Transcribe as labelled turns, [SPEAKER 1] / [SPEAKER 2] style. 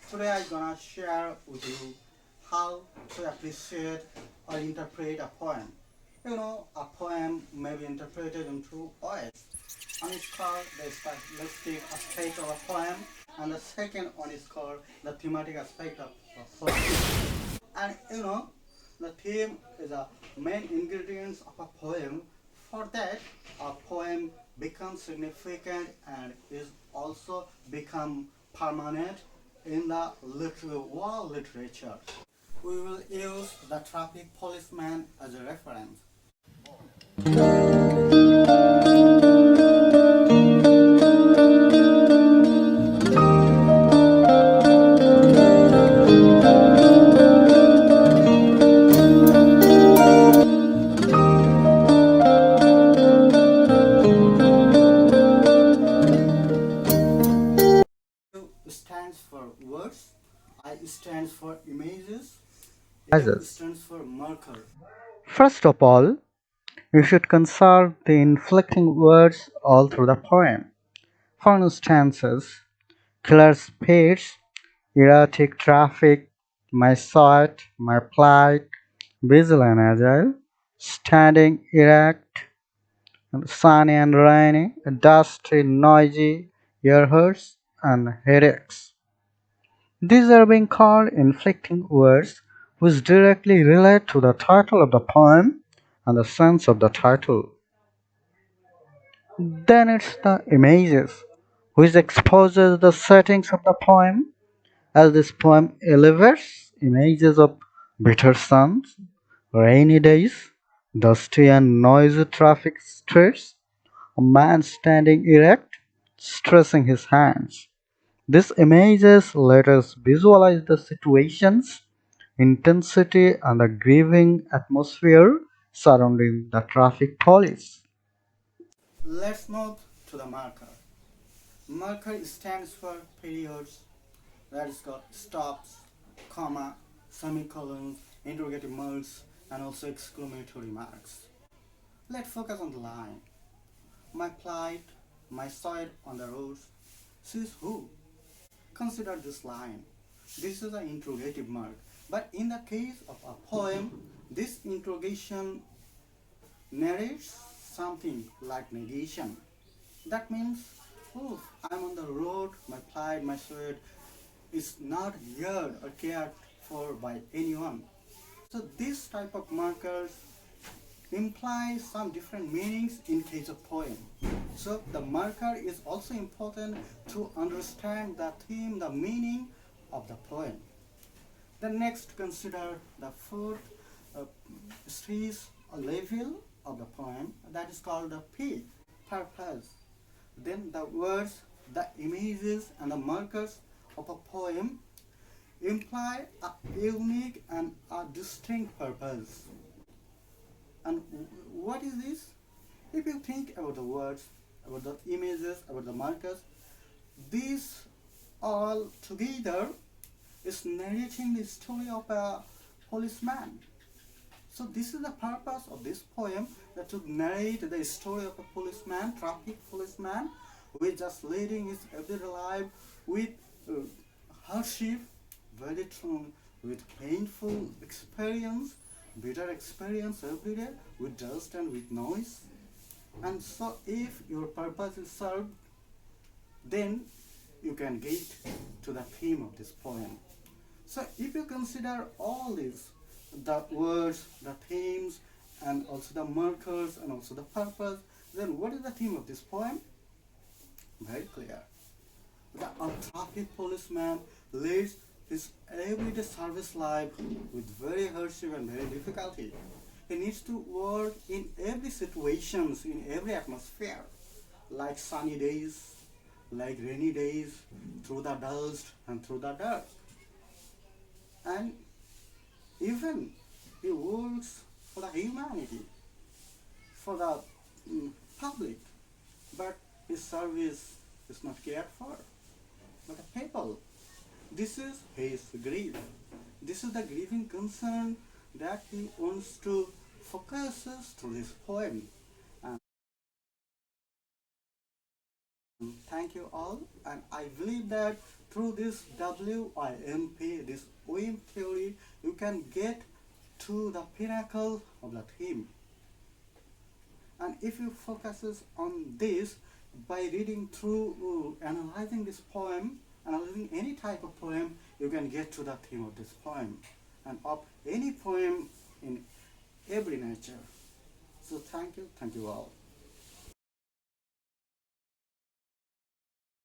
[SPEAKER 1] Today I'm gonna share with you how to appreciate or interpret a poem. A poem may be interpreted in two ways. One is called the stylistic aspect of a poem, and the second one is called the thematic aspect of a poem. And the theme is a main ingredients of a poem. For that, a poem becomes significant and is also become permanent in the world literature. We will use the traffic policeman as a reference. U stands for words, I stands for images, M
[SPEAKER 2] Categorize.
[SPEAKER 1] stands for marker.
[SPEAKER 2] First of all, you should consult the inflecting words all through the poem. For instances, clear speeds, erratic traffic, my sight, my plight, Vigil and agile, standing erect, sunny and rainy, dusty, noisy, ear hurts, and headaches. These are being called inflecting words which directly relate to the title of the poem and the sense of the title. Then it's the images which exposes the settings of the poem, as this poem elevates images of bitter suns, rainy days, dusty and noisy traffic streets, a man standing erect, stressing his hands. These images let us visualize the situations, intensity, and the grieving atmosphere surrounding the traffic police.
[SPEAKER 1] Let's move to the marker. Marker stands for periods, that is called stops, comma, semicolons, interrogative marks, and also exclamatory marks. Let's focus on the line. My plight, my side on the roads, says who? Consider this line. This is an interrogative mark. But in the case of a poem, this interrogation narrates something like negation. That means, oh, I'm on the road, my plight, my sweat is not heard or cared for by anyone. So this type of markers imply some different meanings in case of poem. So the marker is also important to understand the theme, the meaning of the poem. Then next consider the fourth stress or level of the poem, that is called the P, purpose. Then the words, the images and the markers of a poem imply a unique and a distinct purpose. And what is this? If you think about the words, about the images, about the markers, these all together is narrating the story of a policeman. So this is the purpose of this poem, that to narrate the story of a policeman, traffic policeman, who is just leading his everyday life with hardship, very strong, with painful experience, bitter experience every day, with dust and with noise. And so if your purpose is served, then you can get to the theme of this poem. So if you consider all these, the words, the themes, and also the markers, and also the purpose, then what is the theme of this poem? Very clear. A traffic policeman leads his everyday service life with very hardship and very difficulty. He needs to work in every situations, in every atmosphere, like sunny days, like rainy days, through the dust and through the dirt. And even he works for the humanity, for the public, but his service is not cared for. But the people, this is his grief. This is the grieving concern that he wants to focus through this poem. And thank thank you all, and I believe that through this WIMP, this WIMP theory, you can get to the pinnacle of the theme. And if you focuses on this by reading through, analyzing this poem, analyzing any type of poem, you can get to the theme of this poem and of any poem in every nature. So thank you all.